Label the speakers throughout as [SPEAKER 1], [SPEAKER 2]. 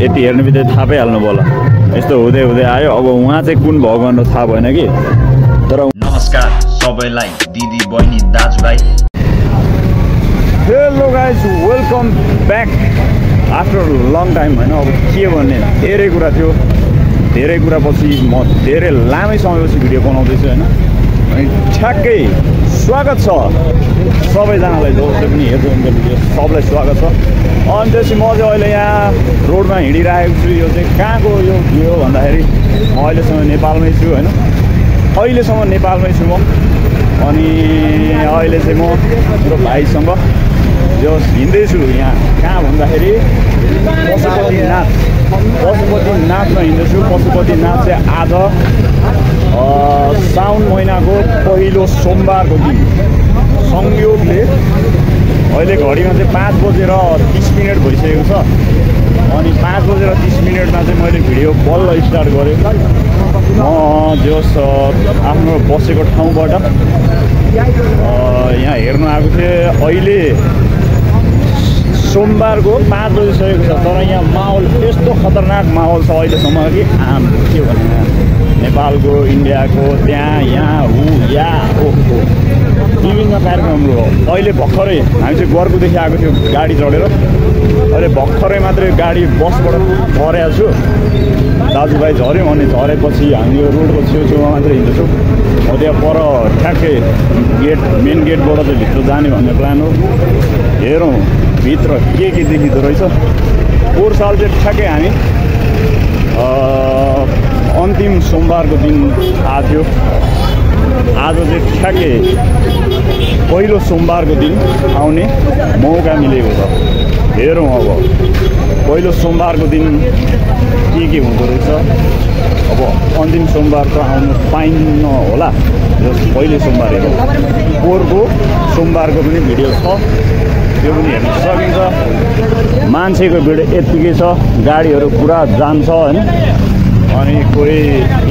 [SPEAKER 1] यति हेर्ने बित्तिकै थाहा पाइहाल्नु भयो होला यस्तो हुँदै हुँदै आयो अब उहाँ चाहिँ कुन भगवान हो थाहा भएन कि तर
[SPEAKER 2] नमस्कार सबैलाई दिदी बहिनी दाजुभाइ
[SPEAKER 1] hello guys welcome back after long time होइन अब के भन्ने धेरै कुरा थियो धेरै कुरा पछि म धेरै लामै समयपछि भिडियो बनाउँदैछु होइन अनि ठ्याक्कै स्वागत छ सबैजनालाई जसले पनि हेर्दै हुन्छ भिडियो सबलाई स्वागत छ अनि त्यसपछि म चाहिँ अहिले यहाँ रोडमा हिँडिरहेको छु यो चाहिँ कहाँको यो भिडियो भन्दाखेरि म अहिलेसम्म नेपालमै छु होइन अहिलेसम्म नेपालमै छु म अनि अहिले चाहिँ म मेरो भाइसँग जो हिँड्दैछु यहाँ कहाँ भन्दाखेरि पशुपतिनाथमा हिँड्दैछु पशुपतिनाथ चाहिँ आज साउन महिनाको पहिलो सोमबारको दिन संयोगले अहिले घडीमा चाहिँ 5:30 भइसकेको छ अनि 5:30 चाहिँ मैले भिडियो बल्ल स्टार्ट गरेँ म जस आफ्नो बसेको ठाउँबाट यहाँ हेर्नु आएको थिएँ अहिले सोमबारको 5 बजिसकेको छ तर यहाँ माहौल यस्तो खतरनाक माहौल छ अहिलेसम्म कि के भन्ने नेपालको इन्डियाको त्यहाँ यहाँ या ओहो विभिन्न कार्यक्रमहरू हो अहिले भर्खरै हामी चाहिँ गोर्खुदेखि आएको थियो गाडी चढेर अहिले भर्खरै मात्रै गाडी बसबाट झरेको छु दाजुभाइ झऱ्यौँ अनि झरेपछि हामी यो रोडको छेउछेउमा मात्रै हिँड्दैछौँ म त्यहाँ पर ठ्याक्कै मेन गेटबाट चाहिँ भित्र जाने भन्ने प्लान हो हेरौँ भित्र के देखिँदो रहेछ पोहोर साल चाहिँ ठ्याक्कै हामी अन्तिम सोमबारको दिन आएको थियो आज चाहिँ ठ्याक्कै पहिलो सोमबारको दिन आउने मौका मिलेको छ हेरौँ अब पहिलो सोमबारको दिन के हुँदो रहेछ अब अन्तिम सोमबार त आउनु पाइन्न होला पहिलो सोमबार हेरौँ पोहोरको सोमबारको पनि भिडियो छ त्यो पनि हेर्न सकिन्छ मान्छेको भिड यत्तिकै छ गाडीहरू पुरा जान्छ होइन अनि कोही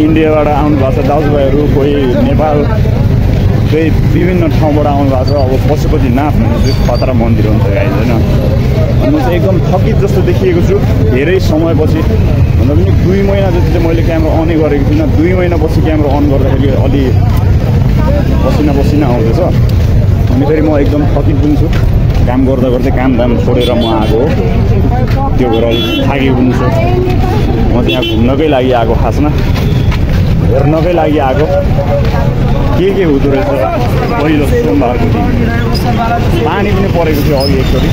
[SPEAKER 1] इन्डियाबाट आउनु भएको छ दाजुभाइहरू कोही नेपाल कोही विभिन्न ठाउँबाट आउनु भएको छ अब पशुपतिनाथ चाहिँ खतरा मन्दिर हुन्छ गाइज होइन म चाहिँ एकदम थकित जस्तो देखिएको छु धेरै समयपछि भन्दा पनि 2 महिना जति चाहिँ मैले क्यामेरा अनै गरेको थिइनँ 2 महिनापछि क्यामेरा अन गर्दाखेरि अलि पसिना आउँदैछ अनि फेरि म एकदम थकित पनि छु काम गर्दा गर्दै काम छोडेर म आएको हो त्यो भएर अलिक थाकेको पनि छु म त्यहाँ घुम्नकै लागि आएको खासमा हेर्नकै लागि आएको के हुँदो रहेछ पहिलो सोमबारको दिन पानी पनि परेको थियो अघि एकचोटि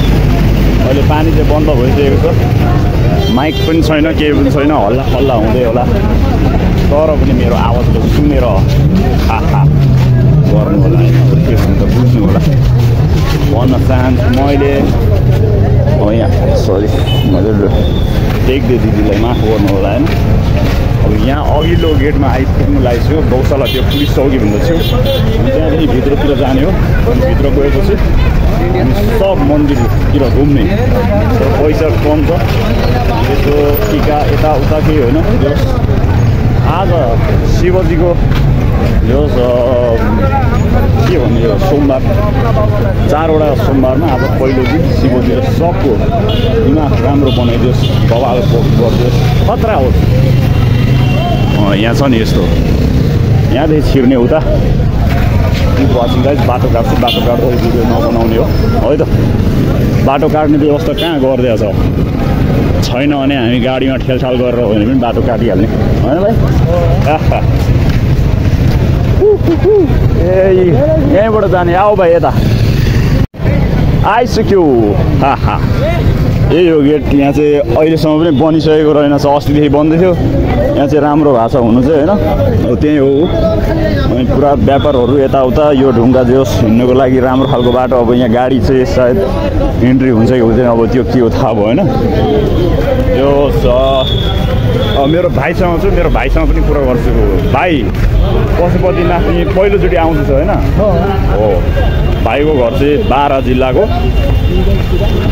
[SPEAKER 1] अहिले पानी चाहिँ बन्द भइसकेको छ माइक पनि छैन केही पनि छैन हल्ला हल्ला हुँदै होला तर पनि मेरो आवाजको सुनेर गर्नु होला होइन के हुन्छ बुझ्नु होला भन्न चाहन्छु मैले यहाँ सरी मैले देख्दै दिदीलाई माफ गर्नु होला होइन अब यहाँ अघिल्लो गेटमा आइपुग्नु लागेको छु गौशाला त्यो पुलिस चौकी भन्दा छु त्यहाँदेखि भित्रतिर जाने हो अनि भित्र गएपछि सब मन्दिरतिर घुम्ने पैसा कम छ यसो टिका यताउता केही होइन आज शिवजीको यो के भन्ने यो सोमबार 4वटा सोमबारमा आज पहिलो दिन शिवजी र सबको दिमाग राम्रो बनाइदियोस् बवाल गरिदियोस् खतरा होस् यहाँ छ नि यस्तो यहाँदेखि छिर्ने उता वाचिङ गाइज बाटो काट्छु बाटो काट्दा भिडियो नबनाउने हो है त बाटो काट्ने व्यवस्था कहाँ गरिदिएको छ छैन भने हामी गाडीमा ठेलछाल गरेर हो भने पनि बाटो काटिहाल्ने होइन भाइ ए यहीँबाट जाने आऊ भाइ यता आइसक्यो यही हो गेट यहाँ चाहिँ अहिलेसम्म पनि बनिसकेको रहेनछ अस्तिदेखि बन्दै थियो यहाँ चाहिँ राम्रो भएको छ हुनु चाहिँ होइन अब त्यही हो अनि पुरा व्यापारहरू यताउता यो ढुङ्गा जोस् हिँड्नुको लागि राम्रो खालको बाटो अब यहाँ गाडी चाहिँ सायद इन्ट्री हुन्छ कि हुँदैन अब त्यो के हो थाहा भएन यो मेरो भाइसँग छु मेरो भाइसँग पनि कुरा गर्छु भाइ पशुपतिनाथ पहिलोचोटि आउँदैछ होइन हो भाइको घर चाहिँ बारा जिल्लाको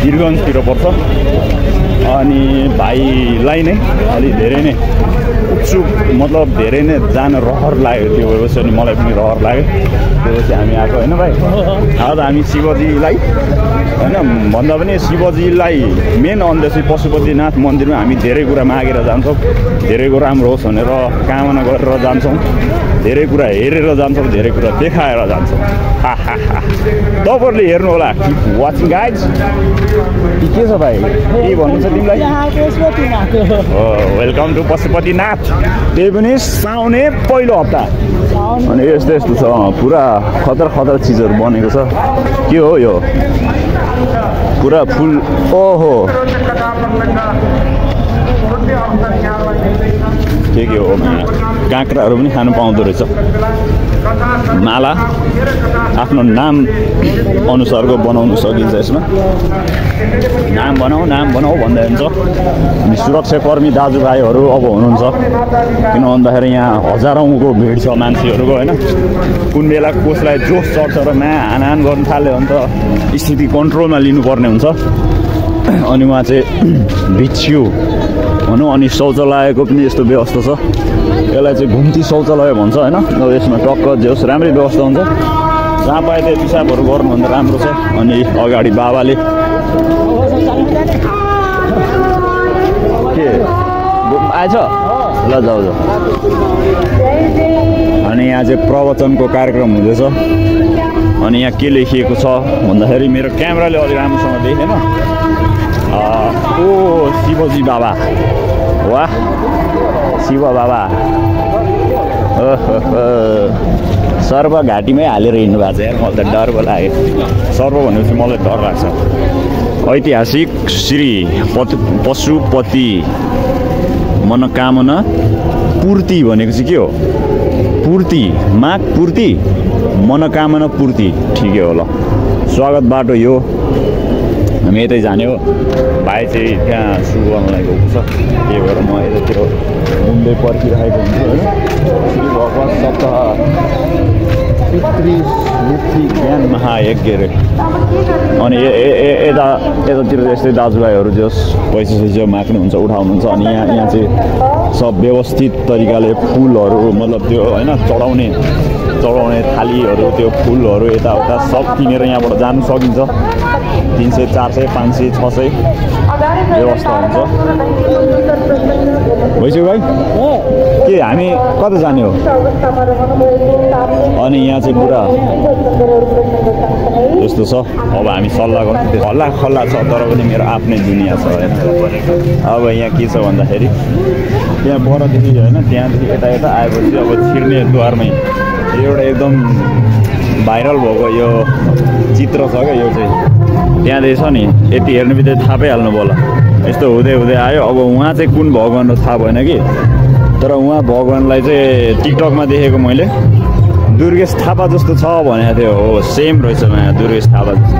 [SPEAKER 1] वीरगन्जतिर पर्छ अनि भाइलाई नै अलि धेरै नै उत्सुक मतलब धेरै नै जान रहर लाग्यो त्यो भएपछि अनि मलाई पनि रहर लाग्यो त्यसपछि हामी आएको होइन भाइ आज हामी शिवजीलाई होइन भन्दा पनि शिवजीलाई मेन अन्देशी पशुपतिनाथ मन्दिरमा हामी धेरै कुरा मागेर जान्छौँ धेरैको राम्रो होस् भनेर कामना गरेर जान्छौँ धेरै कुरा हेरेर जान्छौँ धेरै कुरा देखाएर जान्छौँ तपाईँहरूले हेर्नु होला वाचिङ गाइज के छ भाइ के भन्नु छ तिमीलाई वेलकम टु पशुपतिनाथ त्यही पनि साउने पहिलो हप्ता अनि यस्तो यस्तो छ पुरा खतरा खतरा चिजहरू बनेको छ के हो यो पुरा फुल ओहो के हो काँक्राहरू पनि खानु पाउँदो रहेछ माला आफ्नो नाम अनुसारको बनाउनु सकिन्छ यसमा नाम बनाऊ भन्दै हुन्छ अनि सुरक्षाकर्मी दाजुभाइहरू अब हुनुहुन्छ किन भन्दाखेरि यहाँ हजारौँको भिड छ मान्छेहरूको होइन कुन बेला कसलाई जोस चढ्छ र हानाहान गर्नु थाल्यो भने त स्थिति कन्ट्रोलमा लिनुपर्ने हुन्छ अनि उहाँ चाहिँ भिक्षु भनौँ अनि शौचालयको पनि यस्तो व्यवस्था छ यसलाई चाहिँ घुम्ती शौचालय भन्छ होइन अब यसमा टक्क जेहोस् राम्रै व्यवस्था हुन्छ जहाँ पाए त्यही पिसाबहरू गर्नुभन्दा राम्रो छ अनि अगाडि बाबाले के आएछ ल जाऊ अनि यहाँ चाहिँ प्रवचनको कार्यक्रम हुँदैछ अनि यहाँ के लेखिएको छ भन्दाखेरि मेरो क्यामेराले अलि राम्रोसँग देखेन ओ शिवजी बाबा वाह शिव बाबा सर्प घाँटीमै हालेर हिँड्नु भएको छ यार मलाई त डर पो लाग्यो सर्प भनेपछि मलाई डर लाग्छ ऐतिहासिक श्री पशुपति मनोकामना पूर्ति भनेको चाहिँ के हो पूर्ति माग पूर्ति मनोकामना पूर्ति ठिकै हो ल स्वागत बाटो यो हामी यतै जाने हो भाइ चाहिँ त्यहाँ सु गर्नलाई गएको छ त्यही भएर म यतातिर घुम्दै पर्खिरहेको हुन्छु होइन श्री भगवान् सप्ताह पितृ ज्ञान महायज्ञ रे अनि यतातिर यस्तै दाजुभाइहरू जस पैसा सैसा माग्नुहुन्छ उठाउनुहुन्छ अनि यहाँ चाहिँ सब व्यवस्थित तरिकाले फुलहरू मतलब त्यो होइन चढाउने थालीहरू त्यो फुलहरू यताउता सब किनेर यहाँबाट जानु सकिन्छ 300 400 500 600 व्यवस्था हुन्छ भइसक्यो भाइ के हामी कता जाने हो अनि यहाँ चाहिँ पुरा यस्तो छ अब हामी सल्लाह गर्छौँ हल्ला खल्ला छ तर पनि मेरो आफ्नै दुनियाँ छ होइन अब यहाँ के छ भन्दाखेरि त्यहाँ परदेखि होइन त्यहाँदेखि यता आएपछि अब छिर्ने द्वारमै एउटा एकदम भाइरल भएको यो चित्र छ क्या यो चाहिँ त्यहाँदेखि छ नि यति हेर्नु बित्तिकै थाहा पाइहाल्नु होला यस्तो हुँदै आयो अब उहाँ चाहिँ कुन भगवान हो थाहा भएन कि तर उहाँ भगवानलाई चाहिँ टिकटकमा देखेको मैले दुर्गेश थापा जस्तो छ भनेको थियो हो सेम रहेछ नयाँ दुर्गेश थापा जस्तो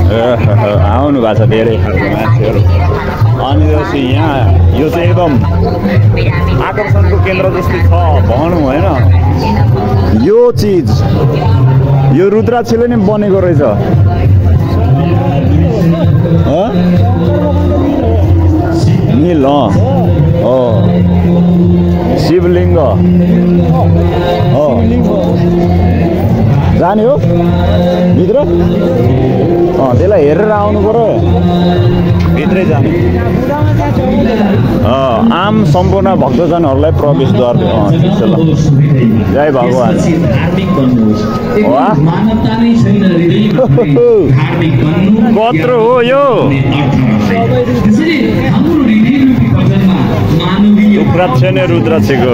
[SPEAKER 1] आउनु भएको छ धेरै खालको मान्छेहरू अनि त्यसपछि यहाँ यो चाहिँ एकदम आकर्षणको केन्द्र जस्तो छ भनौँ होइन यो चिज यो रुद्राक्षले नै बनेको रहेछ नील शिवलिङ्ग जाने हो भित्र त्यसलाई हेरेर आउनु पर्यो भित्रै जाने आम सम्पूर्ण भक्तजनहरूलाई प्रवेशद्वार ठिक छ ल जय भगवान् कत्रो हो यो रुद्राक्ष नै रुद्राक्षको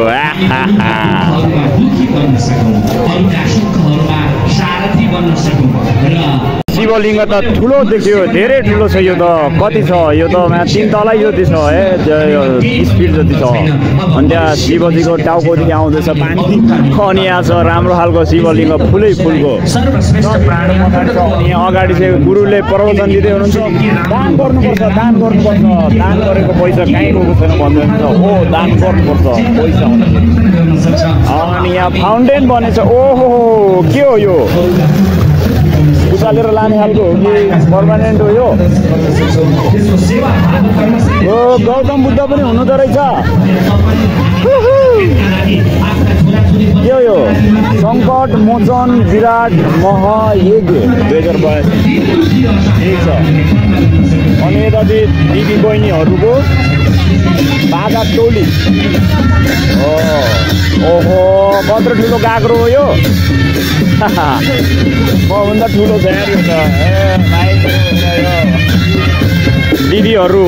[SPEAKER 1] शिवलिङ्ग त ठुलो देखियो धेरै ठुलो छ यो त कति छ यो त 3 तलै जति छ है 30 फिट जति छ अनि त्यहाँ शिवजीको टाउकोदेखि आउँदैछ पानी अनि यहाँ छ राम्रो खालको शिवलिङ्ग फुलै फुलको यहाँ अगाडि चाहिँ गुरुले प्रवचन दिँदै हुनुहुन्छ दान गर्नुपर्छ दान गरेको पैसा कहीँ गएको छैन भन्नुहुन्छ हो दान गर्नुपर्छ पैसा अनि यहाँ फाउन्टेन बनेछ ओहो के हो यो उचालेर लाने खालको हो कि पर्मानेन्ट हो यो गौतम बुद्ध पनि हुनुहुँदो रहेछ के हो यो सङ्कट मोचन विराट महायज्ञ 2022 ठिक छ अनि यता चाहिँ दिदी बहिनीहरूको बाजा टोली ओहो कत्रो ठुलो गाग्रो हो यो मभन्दा ठुलो छ यार यो त दिदीहरू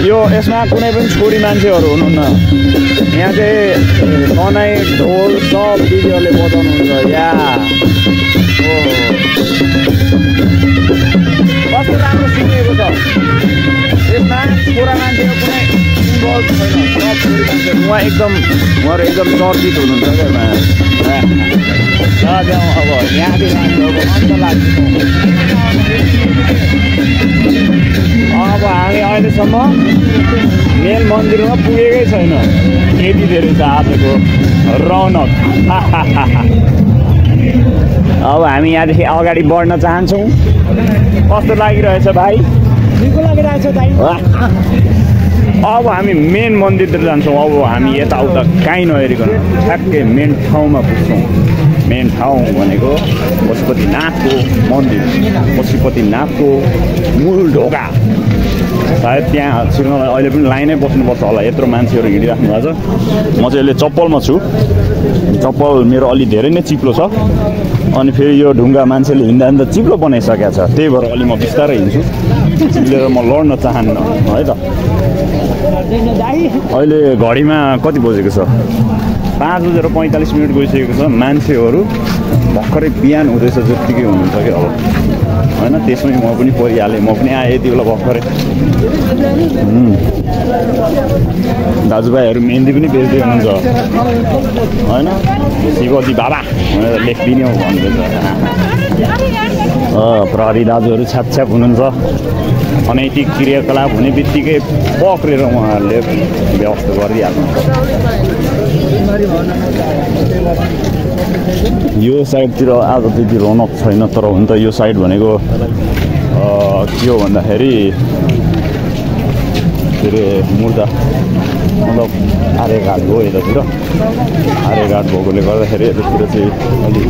[SPEAKER 1] यो यसमा कुनै पनि छोरी मान्छेहरू हुनुहुन्न यहाँ चाहिँ तनाई ढोल सब दिदीहरूले बजाउनुहुन्छ या कस्तो राम्रो सुनिएको छ यसमा छोरा मान्छेको कुनै इन्भल्भ छैन सब छोरी मान्छे उहाँहरू एकदम चर्चित हुनुहुन्छ क्या जाउँ अब यहाँदेखि अन्त लाग्छ अब हामी अहिलेसम्म मेन मन्दिरमा पुगेकै छैन यति धेरै छ आजको रौनक अब हामी यहाँदेखि अगाडि बढ्न चाहन्छौँ कस्तो लागिरहेछ भाइ अब हामी मेन मन्दिरतिर जान्छौँ अब हामी यताउता कहीँ नहेरिकन ठ्याक्कै मेन ठाउँमा पुग्छौँ मेन ठाउँ भनेको पशुपतिनाथको मन्दिर पशुपतिनाथको मूल ढोका सायद त्यहाँ छिर्नलाई अहिले पनि लाइनै बस्नुपर्छ होला यत्रो मान्छेहरू हिँडिराख्नु भएको छ म चाहिँ अहिले चप्पलमा छु चप्पल मेरो अलि धेरै नै चिप्लो छ अनि फेरि यो ढुङ्गा मान्छेले हिँड्दा हिँड्दा चिप्लो बनाइसकेको छ त्यही भएर अलि म बिस्तारै हिँड्छु चिप्लेर म लड्न चाहन्न है त अहिले घडीमा कति बजेको छ 5:45 गइसकेको छ मान्छेहरू भर्खरै बिहान हुँदैछ जत्तिकै हुनुहुन्छ कि अब होइन त्यसमै म पनि परिहालेँ म पनि आएँ यति बेला भर्खरै दाजुभाइहरू मेहन्दी पनि बेच्दै हुनुहुन्छ होइन शिवजी बाबा भनेर लेखिदिने हो भन्दैछ प्रहरी दाजुहरू छ्यापछ्याप हुनुहुन्छ अनैतिक क्रियाकलाप हुने बित्तिकै पक्रेर उहाँहरूले व्यवस्था गरिदिइहाल्नुहुन्छ यो साइडतिर आज त्यति रौनक छैन तर हुन त यो साइड भनेको के हो भन्दाखेरि के अरे मुर्दा मतलब आर्यघाट हो यतातिर आर्यघाट भएकोले गर्दाखेरि यतातिर चाहिँ अलिक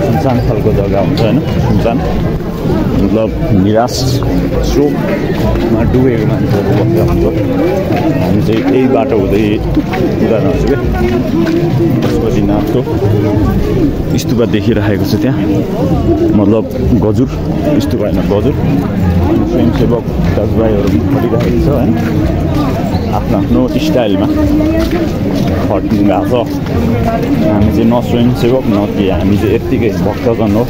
[SPEAKER 1] सुनसान खालको जग्गा हुन्छ होइन सुनसान मतलब निराश शोकमा डुबेको मान्छेहरू बसेर हुन्छ हामी चाहिँ यही बाटो हुँदै उता जान्छौँ क्या पशुपतिनाथको स्तुपा देखिरहेको छ त्यहाँ मतलब गजुर स्तुपा होइन गजुर अनि स्वयंसेवक दाजुभाइहरू खटिरहेको छ होइन आफ्नो आफ्नो स्टाइलमा खट्नु भएको छ हामी चाहिँ न स्वयंसेवक न कि हामी चाहिँ यत्तिकै भक्तजन हो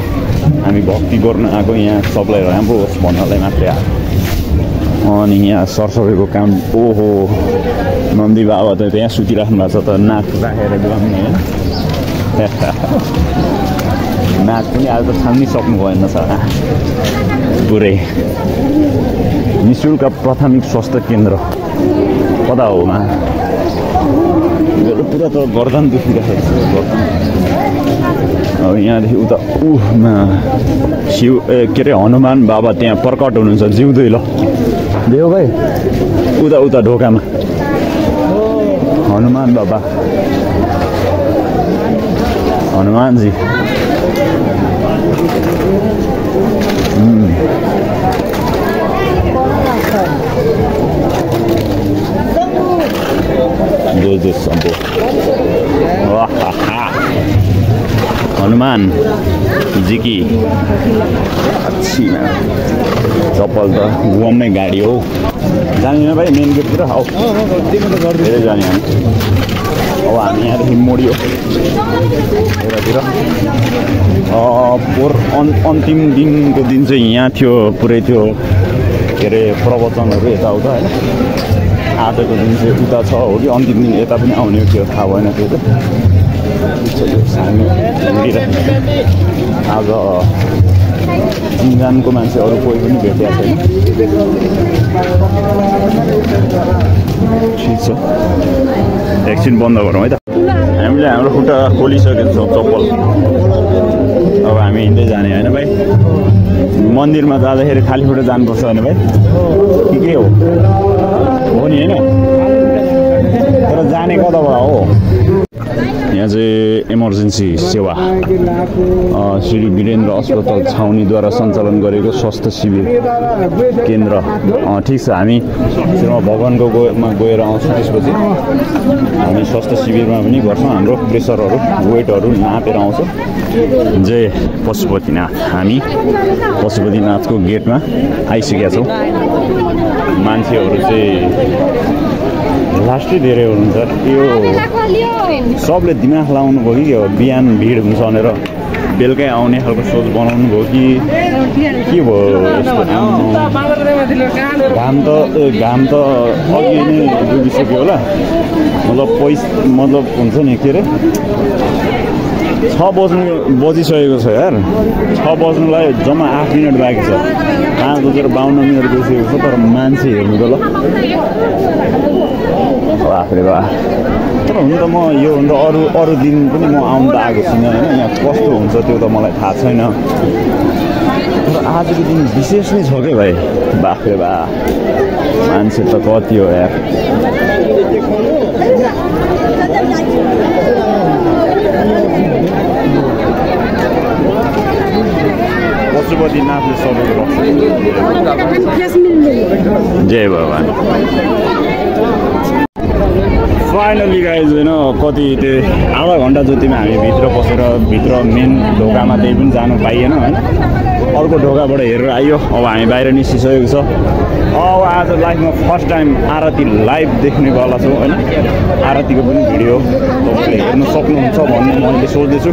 [SPEAKER 1] हामी भक्ति गर्न आएको यहाँ सबलाई राम्रो होस् भन्नलाई मात्रै आएको अनि यहाँ सरसफाइको काम ओहो नन्दी बाबा त त्यहाँ सुतिराख्नु भएको छ त नाक राखेर गाउने होइन नाक पनि आज त छान्नै सक्नु भएन छ पुरै निःशुल्क प्राथमिक स्वास्थ्य केन्द्र कता होमा मेरो पुरा त गर्दन दुखिरहेको छ गर्दन अब यहाँदेखि उता शिव के अरे हनुमान बाबा त्यहाँ प्रकट हुनुहुन्छ जिउँदै ल देऊ भाइ उता उता ढोकामा हनुमान बाबा हनुमानजी जय जय शम्भो हनुमान जी की अच्छी चप्पल त घुममै गाडी हो जाने भाइ मेन गेटतिर आऊ धेरै जाने हामी अब हामी यहाँदेखि मोडियो यतातिर अन्तिम दिनको दिन चाहिँ यहाँ थियो पुरै त्यो के अरे प्रवचनहरू यताउता होइन आजको दिन चाहिँ उता छ हो कि अन्तिम दिन यता पनि आउने थियो थाहा भएन त्यो चाहिँ आज इन्जानको मान्छे अरू कोही पनि भेटेको छैन ठिक छ एकछिन बन्द गरौँ है त हामीले हाम्रो खुट्टा खोलिसकेको छौँ चप्पल अब हामी हिँड्दै जाने होइन भाइ मन्दिरमा जाँदाखेरि खाली खुट्टा जानुपर्छ होइन भाइ के हो नि होइन तर जाने कताबाट हो यहाँ चाहिँ इमर्जेन्सी सेवा श्री वीरेन्द्र अस्पताल छाउनीद्वारा सञ्चालन गरेको स्वास्थ्य शिविर केन्द्र ठिक छ हामी भगवानको गएर आउँछौँ त्यसपछि हामी स्वास्थ्य शिविरमा पनि गर्छौँ हाम्रो प्रेसरहरू वेटहरू नापेर आउँछौँ जय पशुपतिनाथ हामी पशुपतिनाथको गेटमा आइसकेका छौँ मान्छेहरू चाहिँ लास्टै धेरै हुनुहुन्छ यो सबले दिमाग लाउनु भयो कि बिहान भिड हुन्छ भनेर बेलुकै आउने खालको सोच बनाउनु भयो कि के भयो घाम त अघि नै डुबिसक्यो होला मतलब हुन्छ नि के अरे 6 बजिसकेको छ यार 6 बज्नुलाई जम्मा 8 मिनट बाँकी छ 5:52 मिनट गइसकेको छ तर मान्छे हेर्नु त ल बाफ्रे बा तर हुन त म योभन्दा अरू दिन पनि म आउनु त आएको छुइनँ होइन यहाँ कस्तो हुन्छ त्यो त मलाई थाहा छैन तर आजको दिन विशेष नै छ क्या भाइ बाफ्रे बा मान्छे त कति हो यार पशुपतिनाथले सबैको जय भगवान फाइनली गाइज होइन कति त्यो आधा घन्टा जतिमा हामी भित्र पसेर भित्र मेन ढोकामा त्यही पनि जानु पाइएन होइन अर्को ढोकाबाट हेरेर आइयो अब हामी बाहिर निस्किसकेको छ अब आज लाइफमा फर्स्ट टाइम आरती लाइभ देख्नेवाला छु होइन आरतीको पनि भिडियो तपाईँले हेर्न सक्नुहुन्छ भन्ने मैले सोच्दैछु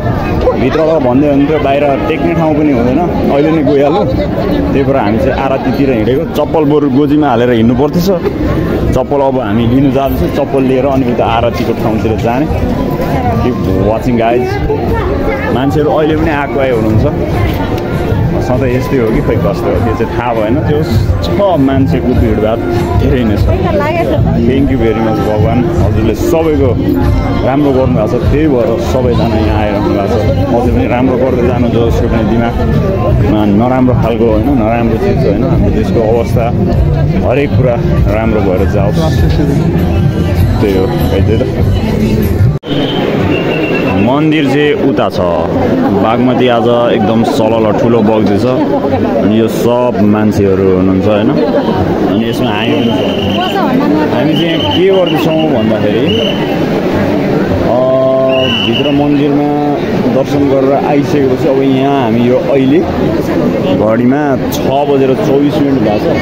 [SPEAKER 1] भित्रबाट भन्दै हुन्थ्यो बाहिर टेक्ने ठाउँ पनि हुँदैन अहिले नै गइहाल्नु त्यही भएर हामी चाहिँ आरतीतिर हिँडेको चप्पल बरु गोजीमा हालेर हिँड्नु पर्दैछ चप्पल अब हामी लिनु जाँदैछौँ चप्पल लिएर अनि उता आरतीको ठाउँतिर जाने किप वाचिङ गाइज मान्छेहरू अहिले पनि आएको हुनुहुन्छ सधैँ यस्तै हो कि खोइ कस्तो हो त्यो चाहिँ थाहा भएन त्यो छ मान्छेको भिडभाड धेरै नै छ थ्याङ्क यू भेरी मच भगवान् हजुरले सबैको राम्रो गर्नुभएको छ त्यही भएर सबैजना यहाँ आइरहनु भएको छ म चाहिँ पनि राम्रो गर्दै जानु जसको पनि दिमागमा नराम्रो खालको होइन नराम्रो चिज होइन हाम्रो देशको अवस्था हरेक कुरा राम्रो भएर जाओस् त्यही हो त्यही त मन्दिर चाहिँ उता छ बागमती आज एकदम सलल ठुलो बग्दैछ अनि यो सब मान्छेहरू हुनुहुन्छ होइन अनि यसमा हामी चाहिँ यहाँ के गर्दैछौँ भन्दाखेरि भित्र मन्दिरमा दर्शन गरेर आइसकेपछि अब यहाँ हामी यो अहिले घडीमा 6:24 भएको छ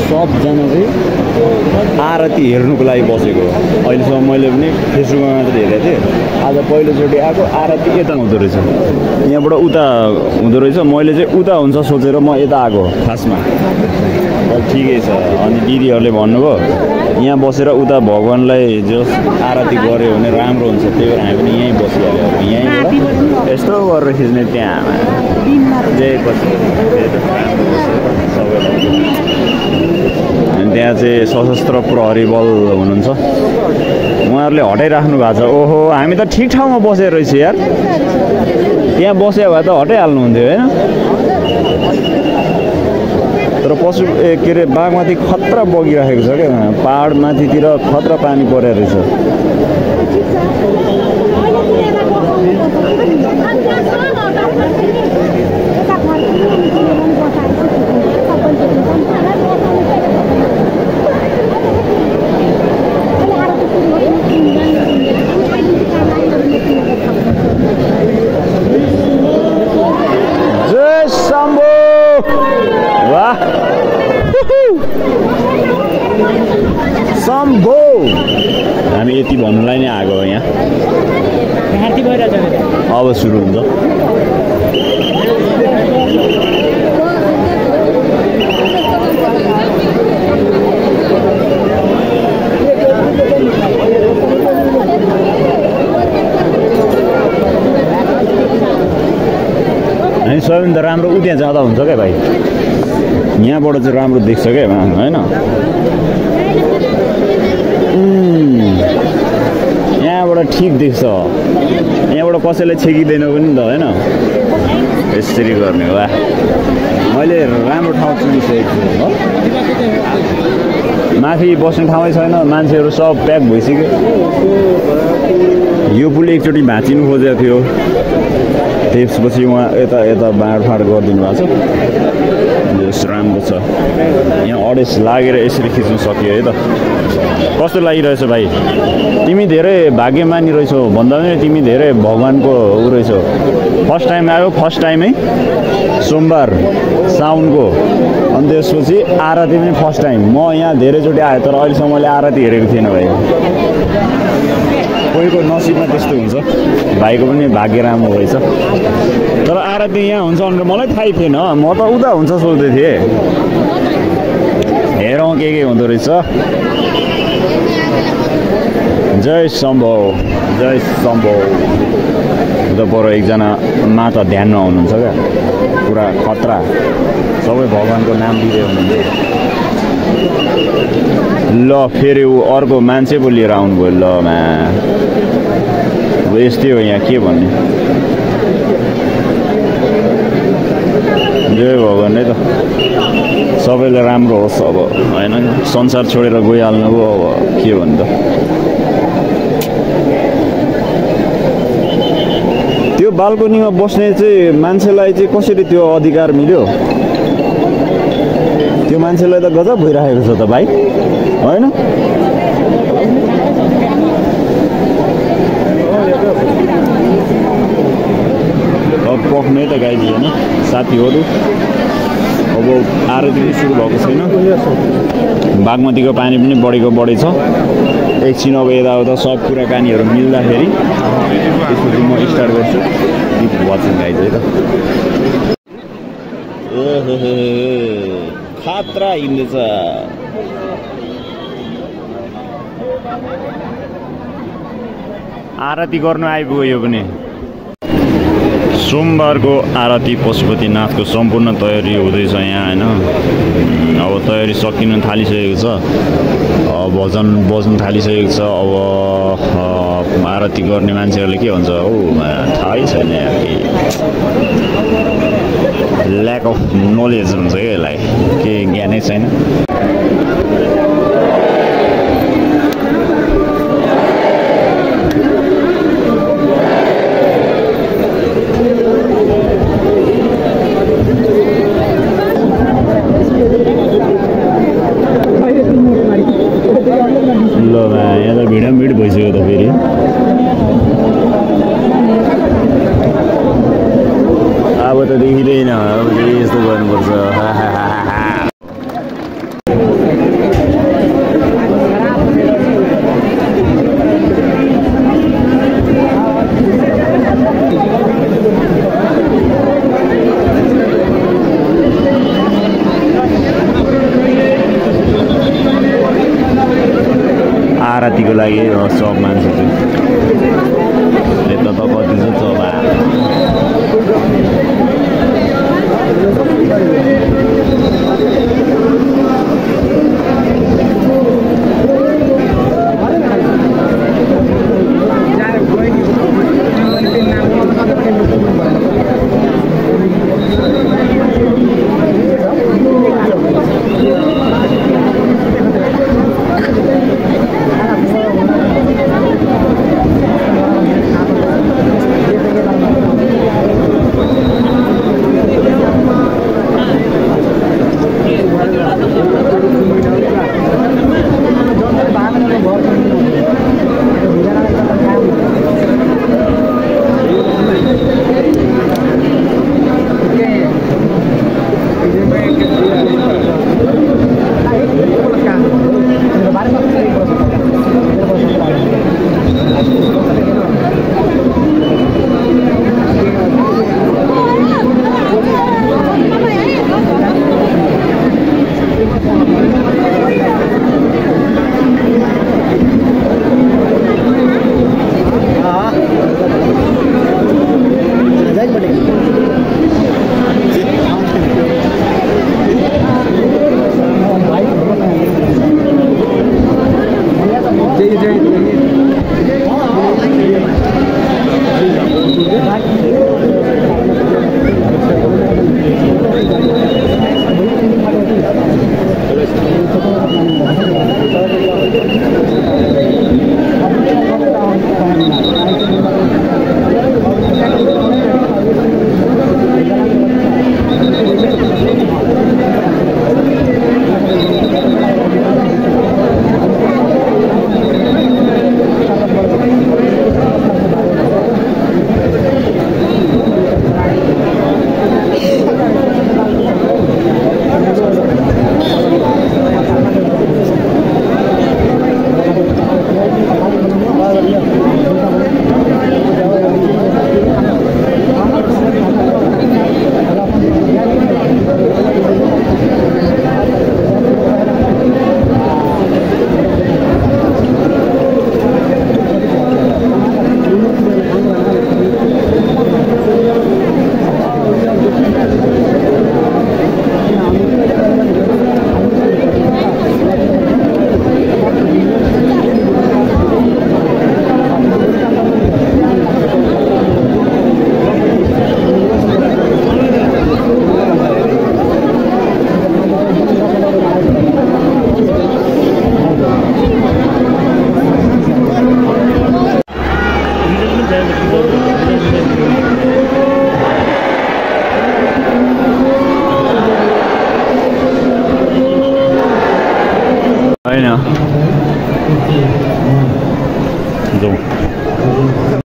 [SPEAKER 1] सबजना चाहिँ आरती हेर्नुको लागि बसेको अहिलेसम्म मैले पनि फेसबुकमा मात्र हेरेको थिएँ आज पहिलोचोटि आएको आरती यता हुँदो रहेछ यहाँबाट उता हुँदो रहेछ मैले चाहिँ उता हुन्छ सोचेर म यता आएको खासमा ठिकै छ अनि दिदीहरूले भन्नुभयो यहाँ बसेर उता भगवान्लाई जस आरती गऱ्यो भने राम्रो हुन्छ त्यही भएर हामी पनि यहीँ बसिहाल्यो यहीँबाट यस्तो गरेर खिच्ने त्यहाँ जय पछि सबैलाई अनि त्यहाँ चाहिँ सशस्त्र प्रहरी बल हुनुहुन्छ उहाँहरूले हटाइराख्नु भएको छ ओहो हामी त ठिक ठाउँमा बसेर रहेछ यार त्यहाँ बस्यो भए त हटाइहाल्नुहुन्थ्यो होइन तर पशु के अरे बागमाथि खतरा बगिरहेको छ क्या पहाड माथितिर खतरा पानी परेको रहेछ जय शम्भु वाह शम्भु हामी यति भन्नुलाई नै आएको हो यहाँ अब सुरु हुन्छ हामी सबैभन्दा राम्रो उ त्यहाँ जाँदा हुन्छ क्या भाइ यहाँबाट चाहिँ राम्रो देख्छ क्या होइन यहाँबाट ठिक देख्छ यहाँबाट कसैलाई छेकिँदैन पनि त होइन यसरी गर्ने वा मैले राम्रो ठाउँ चुनिसकेको छु हो माथि बस्ने ठाउँै छैन मान्छेहरू सब प्याक भइसक्यो यो पुल एकचोटि भाँचिनु खोजेको थियो त्यसपछि उहाँ यता बाँडफाँड गरिदिनु भएको छ राम्रो छ यहाँ अडेस लागेर यसरी खिच्नु सक्यो है त कस्तो लागिरहेछ भाइ तिमी धेरै भाग्यमानी रहेछौ भन्दा पनि तिमी धेरै भगवानको ऊ रहेछौ फर्स्ट टाइम आयो फर्स्ट टाइमै सोमबार साउनको अनि त्यसपछि आरती पनि फर्स्ट टाइम म यहाँ धेरैचोटि आएँ तर अहिलेसम्म मैले आरती हेरेको थिएन भाइ कोहीको नसिबमा त्यस्तो हुन्छ भाइको पनि भाग्य राम्रो रहेछ तर आरती यहाँ हुन्छ भनेर मलाई थाहै थिएन म त उता हुन्छ सोच्दै थिएँ हेरौँ के हुँदो रहेछ जय शम्भो उता पर एकजना माता ध्यानमा हुनुहुन्छ क्या पुरा खतरा सबै भगवानको नाम लिँदै हुनुहुन्छ ल फेरि ऊ अर्को मान्छे पो लिएर आउनुभयो ल मा अब यस्तै हो यहाँ के भन्ने जय भगवान् है त सबैलाई राम्रो होस् अब होइन संसार छोडेर गइहाल्नु हो अब के भन्नु त त्यो बाल्कनीमा बस्ने चाहिँ मान्छेलाई चाहिँ कसरी त्यो अधिकार मिल्यो त्यो मान्छेलाई त गजब भइरहेको छ त भाइ होइन अब पक्ने त गाई होइन साथीहरू अब आरती पनि सुरु भएको छैन बागमतीको पानी पनि बढेको छ एकछिन अब यताउता सब कुराकानीहरू मिल्दाखेरि त्यसपछि म स्टार्ट गर्छु किप वाचिङ गाइज है त खतरा हिँड्दैछ आरती गर्नु आइपुग्यो यो पनि सोमबारको आरती पशुपतिनाथको सम्पूर्ण तयारी हुँदैछ यहाँ होइन अब तयारी सकिन थालिसकेको छ भजन बज्नु थालिसकेको छ अब आरती गर्ने मान्छेहरूले के भन्छ हो थाहै छैन यहाँ ल्याक अफ नलेज हुन्छ क्या यसलाई के ज्ञानै छैन भिड भइसक्यो त फेरि अब त देखिँदैन अब यस्तो गर्नुपर्छ आरतीको लागि सब मान्छे चाहिँ यता त कति छ चबा जाउँ